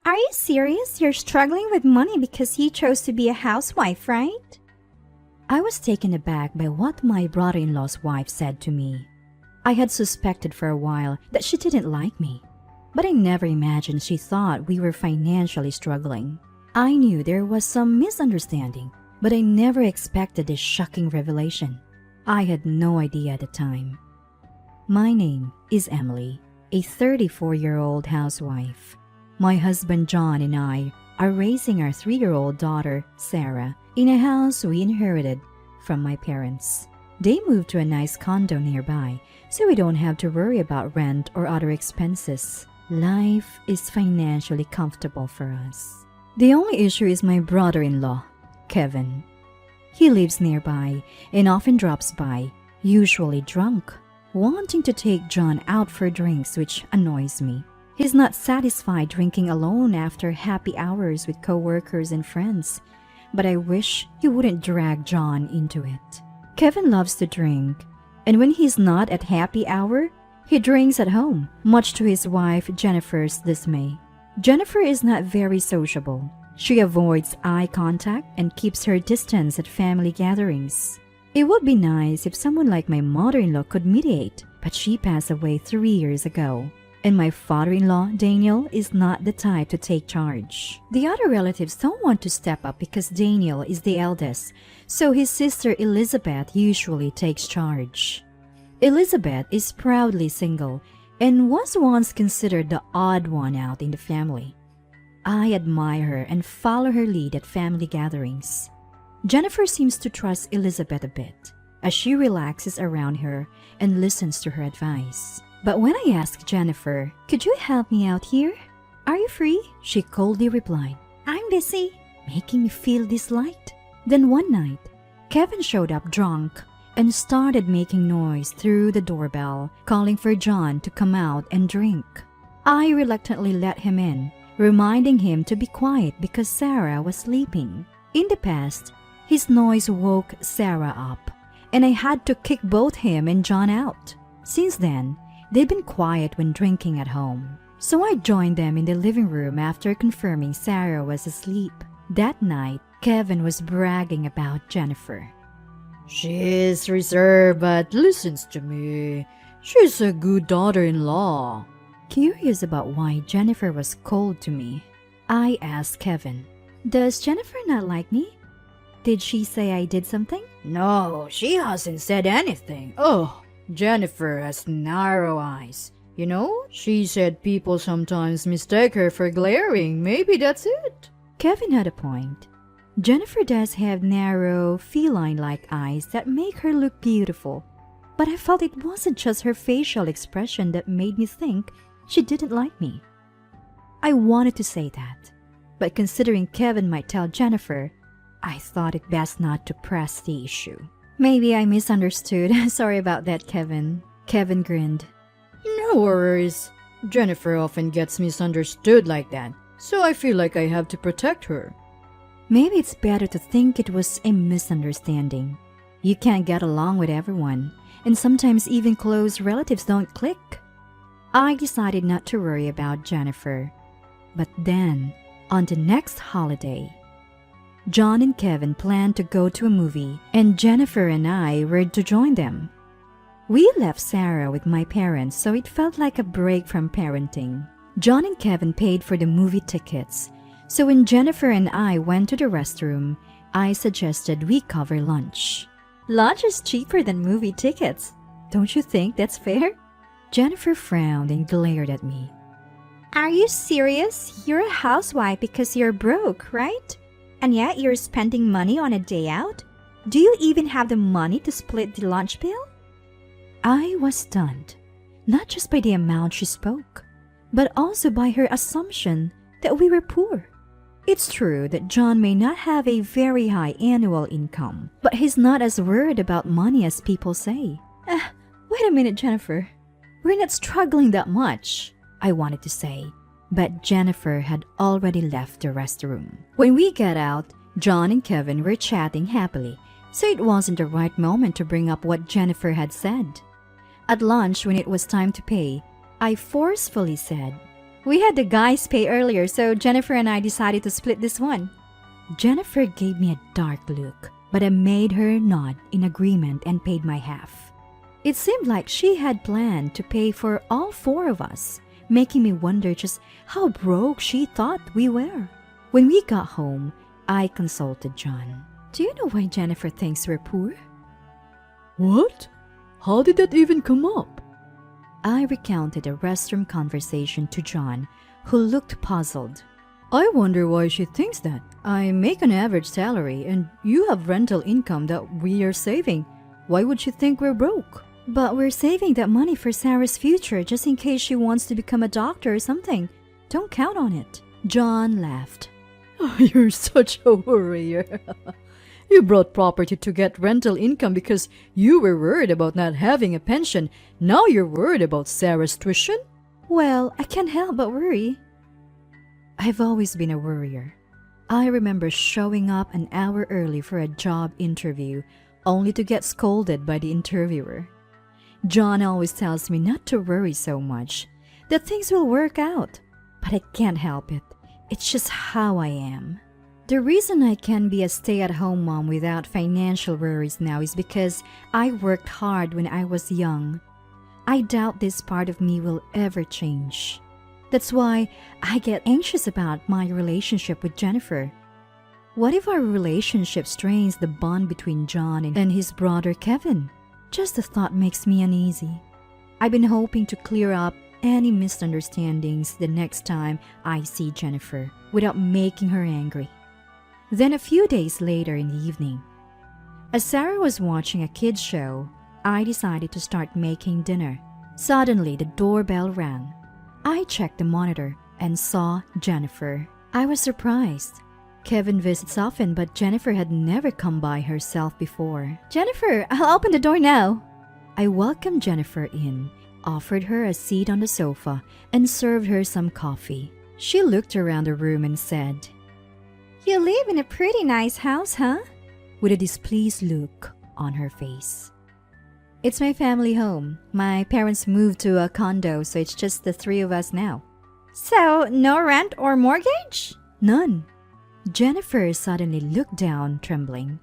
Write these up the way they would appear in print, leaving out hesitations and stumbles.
Are you serious? You're struggling with money because you chose to be a housewife, right? I was taken aback by what my brother-in-law's wife said to me. I had suspected for a while that she didn't like me, but I never imagined she thought we were financially struggling. I knew there was some misunderstanding, but I never expected this shocking revelation. I had no idea at the time. My name is Emily, a 34-year-old housewife. My husband John and I are raising our 3-year-old daughter, Sarah, in a house we inherited from my parents. They moved to a nice condo nearby, so we don't have to worry about rent or other expenses. Life is financially comfortable for us. The only issue is my brother-in-law, Kevin. He lives nearby and often drops by, usually drunk, wanting to take John out for drinks, which annoys me. He's not satisfied drinking alone after happy hours with co-workers and friends, but I wish he wouldn't drag John into it. Kevin loves to drink, and when he's not at happy hour, he drinks at home, much to his wife Jennifer's dismay. Jennifer is not very sociable. She avoids eye contact and keeps her distance at family gatherings. It would be nice if someone like my mother-in-law could mediate, but she passed away 3 years ago. And my father-in-law, Daniel, is not the type to take charge. The other relatives don't want to step up because Daniel is the eldest, so his sister Elizabeth usually takes charge. Elizabeth is proudly single and was once considered the odd one out in the family. I admire her and follow her lead at family gatherings. Jennifer seems to trust Elizabeth a bit, as she relaxes around her and listens to her advice. But when I asked Jennifer, "Could you help me out here? Are you free?" she coldly replied, "I'm busy," making me feel disliked. Then one night, Kevin showed up drunk and started making noise through the doorbell, calling for John to come out and drink. I reluctantly let him in, reminding him to be quiet because Sarah was sleeping. In the past, his noise woke Sarah up, and I had to kick both him and John out. Since then, they'd been quiet when drinking at home, so I joined them in the living room after confirming Sarah was asleep. That night, Kevin was bragging about Jennifer. "She's reserved but listens to me. She's a good daughter-in-law." Curious about why Jennifer was cold to me, I asked Kevin, "Does Jennifer not like me? Did she say I did something?" "No, she hasn't said anything. Oh, Jennifer has narrow eyes. You know, she said people sometimes mistake her for glaring. Maybe that's it." Kevin had a point. Jennifer does have narrow, feline-like eyes that make her look beautiful. But I felt it wasn't just her facial expression that made me think she didn't like me. I wanted to say that, but considering Kevin might tell Jennifer, I thought it best not to press the issue. "Maybe I misunderstood. Sorry about that, Kevin." Kevin grinned. "No worries. Jennifer often gets misunderstood like that, so I feel like I have to protect her." Maybe it's better to think it was a misunderstanding. You can't get along with everyone, and sometimes even close relatives don't click. I decided not to worry about Jennifer. But then, on the next holiday, John and Kevin planned to go to a movie, and Jennifer and I were to join them. We left Sarah with my parents, so it felt like a break from parenting. John and Kevin paid for the movie tickets, so when Jennifer and I went to the restroom, I suggested we cover lunch. "Lunch is cheaper than movie tickets. Don't you think that's fair?" Jennifer frowned and glared at me. Are you serious? You're a housewife because you're broke, right? And yet you're spending money on a day out? Do you even have the money to split the lunch bill? I was stunned, not just by the amount she spoke, but also by her assumption that we were poor. It's true that John may not have a very high annual income, but he's not as worried about money as people say. Wait a minute, Jennifer. We're not struggling that much, I wanted to say, but Jennifer had already left the restroom. When we got out, John and Kevin were chatting happily, so it wasn't the right moment to bring up what Jennifer had said. At lunch, when it was time to pay, I forcefully said, We had the guys pay earlier, so Jennifer and I decided to split this one. Jennifer gave me a dark look, but I made her nod in agreement and paid my half. It seemed like she had planned to pay for all four of us, making me wonder just how broke she thought we were. When we got home, I consulted John. Do you know why Jennifer thinks we're poor? What? How did that even come up? I recounted a restroom conversation to John, who looked puzzled. I wonder why she thinks that. I make an average salary and you have rental income that we are saving. Why would she think we're broke? But we're saving that money for Sarah's future just in case she wants to become a doctor or something. Don't count on it. John laughed. You're such a worrier. You brought property to get rental income because you were worried about not having a pension. Now you're worried about Sarah's tuition? Well, I can't help but worry. I've always been a worrier. I remember showing up an hour early for a job interview only to get scolded by the interviewer. John always tells me not to worry so much, that things will work out. But I can't help it. It's just how I am. The reason I can be a stay-at-home mom without financial worries now is because I worked hard when I was young. I doubt this part of me will ever change. That's why I get anxious about my relationship with Jennifer. What if our relationship strains the bond between John and his brother Kevin? Just the thought makes me uneasy. I've been hoping to clear up any misunderstandings the next time I see Jennifer without making her angry. Then a few days later in the evening, as Sarah was watching a kids' show, I decided to start making dinner. Suddenly, the doorbell rang. I checked the monitor and saw Jennifer. I was surprised. Kevin visits often, but Jennifer had never come by herself before. Jennifer, I'll open the door now. I welcomed Jennifer in, offered her a seat on the sofa, and served her some coffee. She looked around the room and said, You live in a pretty nice house, huh? with a displeased look on her face. It's my family home. My parents moved to a condo, so it's just the three of us now. So, no rent or mortgage? None. Jennifer suddenly looked down, trembling.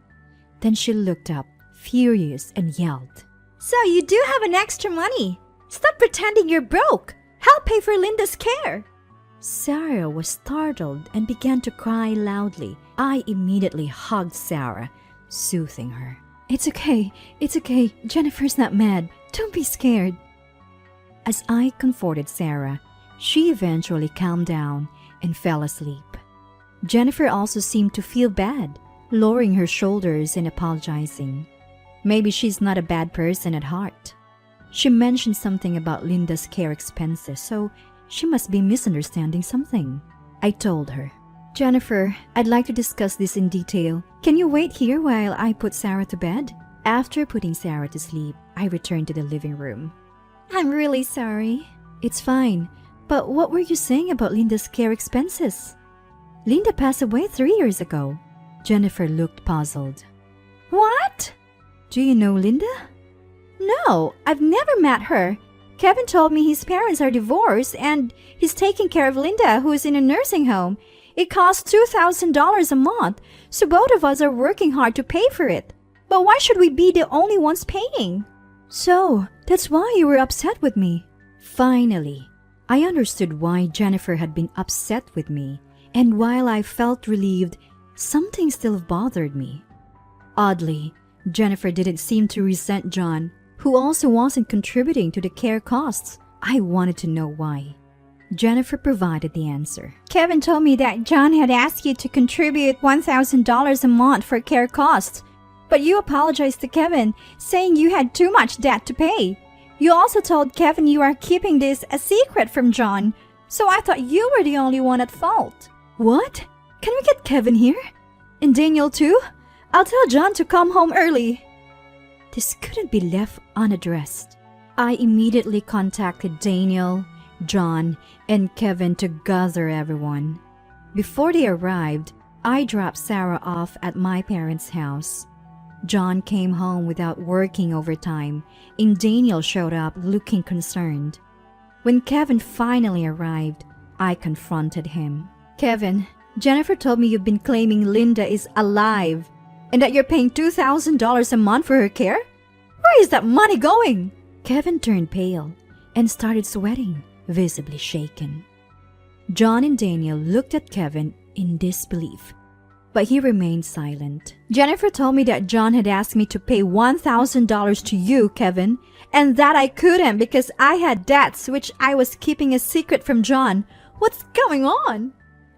Then she looked up, furious, and yelled, So you do have an extra money. Stop pretending you're broke. Help pay for Linda's care. Sarah was startled and began to cry loudly. I immediately hugged Sarah, soothing her. It's okay. Jennifer's not mad. Don't be scared. As I comforted Sarah, she eventually calmed down and fell asleep. Jennifer also seemed to feel bad, lowering her shoulders and apologizing. Maybe she's not a bad person at heart. She mentioned something about Linda's care expenses, so she must be misunderstanding something. I told her, Jennifer, I'd like to discuss this in detail. Can you wait here while I put Sarah to bed? After putting Sarah to sleep, I returned to the living room. I'm really sorry. It's fine, but what were you saying about Linda's care expenses? Linda passed away 3 years ago. Jennifer looked puzzled. What? Do you know Linda? No, I've never met her. Kevin told me his parents are divorced and he's taking care of Linda, who is in a nursing home. It costs $2,000 a month, so both of us are working hard to pay for it. But why should we be the only ones paying? So, that's why you were upset with me. Finally, I understood why Jennifer had been upset with me, and while I felt relieved, something still bothered me. Oddly, Jennifer didn't seem to resent John, who also wasn't contributing to the care costs. I wanted to know why. Jennifer provided the answer. Kevin told me that John had asked you to contribute $1,000 a month for care costs, but you apologized to Kevin, saying you had too much debt to pay. You also told Kevin you are keeping this a secret from John, so I thought you were the only one at fault. What? Can we get Kevin here? And Daniel too? I'll tell John to come home early. This couldn't be left unaddressed. I immediately contacted Daniel, John, and Kevin to gather everyone. Before they arrived, I dropped Sarah off at my parents' house. John came home without working overtime, and Daniel showed up looking concerned. When Kevin finally arrived, I confronted him. Kevin, Jennifer told me you've been claiming Linda is alive and that you're paying $2,000 a month for her care? Where is that money going? Kevin turned pale and started sweating, visibly shaken. John and Daniel looked at Kevin in disbelief, but he remained silent. Jennifer told me that John had asked me to pay $1,000 to you, Kevin, and that I couldn't because I had debts which I was keeping a secret from John. What's going on?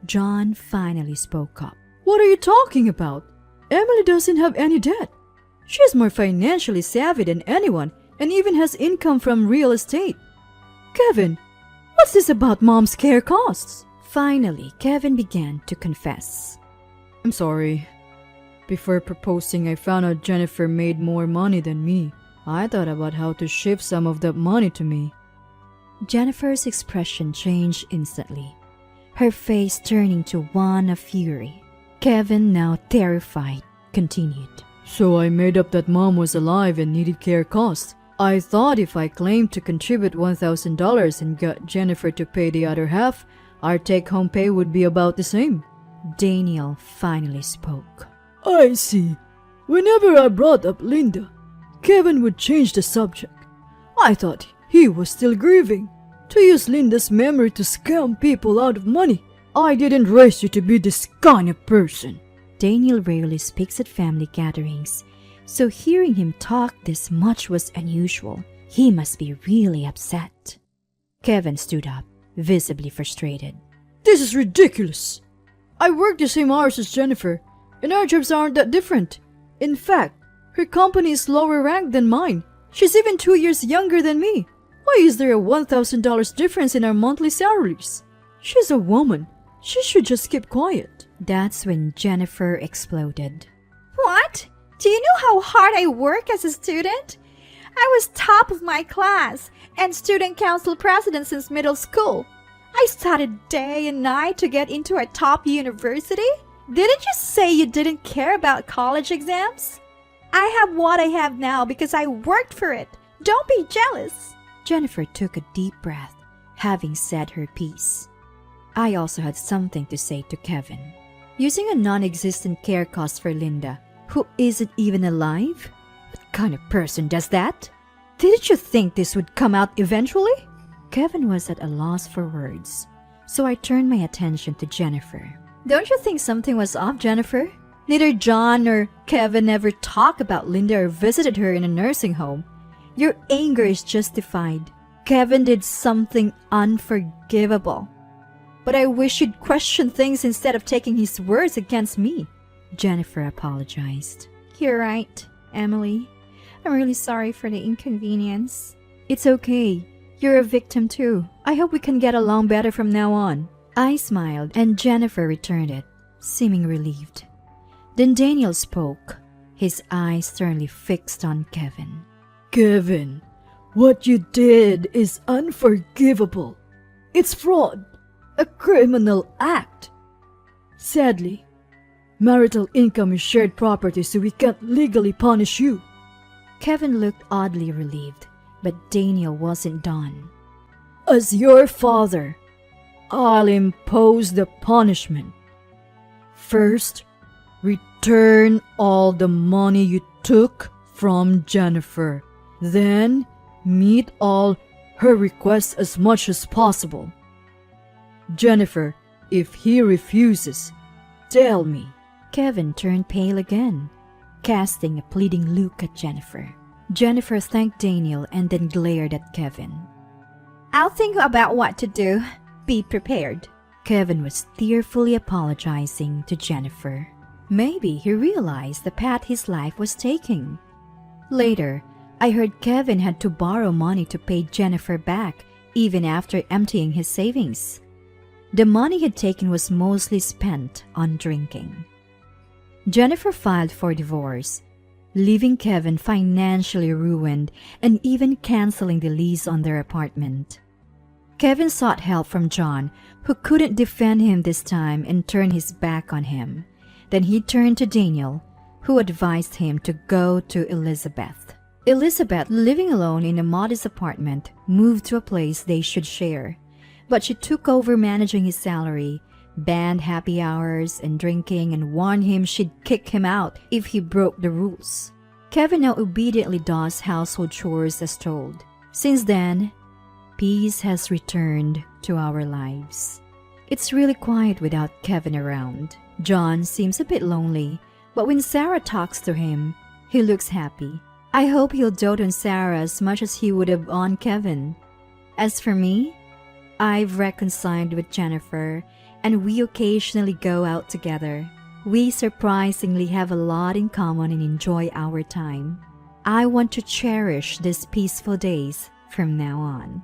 John finally spoke up. What are you talking about? Emily doesn't have any debt. She's more financially savvy than anyone and even has income from real estate. Kevin, what's this about Mom's care costs? Finally, Kevin began to confess. I'm sorry. Before proposing, I found out Jennifer made more money than me. I thought about how to shift some of that money to me. Jennifer's expression changed instantly, her face turning to one of fury. Kevin, now terrified, continued. So I made up that Mom was alive and needed care costs. I thought if I claimed to contribute $1,000 and got Jennifer to pay the other half, our take-home pay would be about the same. Daniel finally spoke. I see. Whenever I brought up Linda, Kevin would change the subject. I thought he was still grieving. To use Linda's memory to scam people out of money. I didn't raise you to be this kind of person. Daniel rarely speaks at family gatherings, so hearing him talk this much was unusual. He must be really upset. Kevin stood up, visibly frustrated. This is ridiculous. I work the same hours as Jennifer, and our jobs aren't that different. In fact, her company is lower ranked than mine. She's even 2 years younger than me. Why is there a $1,000 difference in our monthly salaries? She's a woman. She should just keep quiet. That's when Jennifer exploded. What? Do you know how hard I work as a student? I was top of my class and student council president since middle school. I studied day and night to get into a top university. Didn't you say you didn't care about college exams? I have what I have now because I worked for it. Don't be jealous. Jennifer took a deep breath, having said her piece. I also had something to say to Kevin. Using a non-existent care cost for Linda, who isn't even alive? What kind of person does that? Didn't you think this would come out eventually? Kevin was at a loss for words, so I turned my attention to Jennifer. Don't you think something was off, Jennifer? Neither John nor Kevin ever talked about Linda or visited her in a nursing home. Your anger is justified. Kevin did something unforgivable. But I wish you'd question things instead of taking his words against me. Jennifer apologized. You're right, Emily. I'm really sorry for the inconvenience. It's okay. You're a victim too. I hope we can get along better from now on. I smiled and Jennifer returned it, seeming relieved. Then Daniel spoke, his eyes sternly fixed on Kevin. Kevin, what you did is unforgivable. It's fraud, a criminal act. Sadly, marital income is shared property, so we can't legally punish you. Kevin looked oddly relieved, but Daniel wasn't done. As your father, I'll impose the punishment. First, return all the money you took from Jennifer. Then, meet all her requests as much as possible. Jennifer, if he refuses, tell me. Kevin turned pale again, casting a pleading look at Jennifer. Jennifer thanked Daniel and then glared at Kevin. I'll think about what to do. Be prepared. Kevin was tearfully apologizing to Jennifer. Maybe he realized the path his life was taking. Later, I heard Kevin had to borrow money to pay Jennifer back, even after emptying his savings. The money he'd taken was mostly spent on drinking. Jennifer filed for divorce, leaving Kevin financially ruined and even canceling the lease on their apartment. Kevin sought help from John, who couldn't defend him this time and turned his back on him. Then he turned to Daniel, who advised him to go to Elizabeth. Elizabeth, living alone in a modest apartment, moved to a place they should share. But she took over managing his salary, banned happy hours and drinking, and warned him she'd kick him out if he broke the rules. Kevin now obediently does household chores as told. Since then, peace has returned to our lives. It's really quiet without Kevin around. John seems a bit lonely, but when Sarah talks to him, he looks happy. I hope he'll dote on Sarah as much as he would have on Kevin. As for me, I've reconciled with Jennifer, and we occasionally go out together. We surprisingly have a lot in common and enjoy our time. I want to cherish these peaceful days from now on.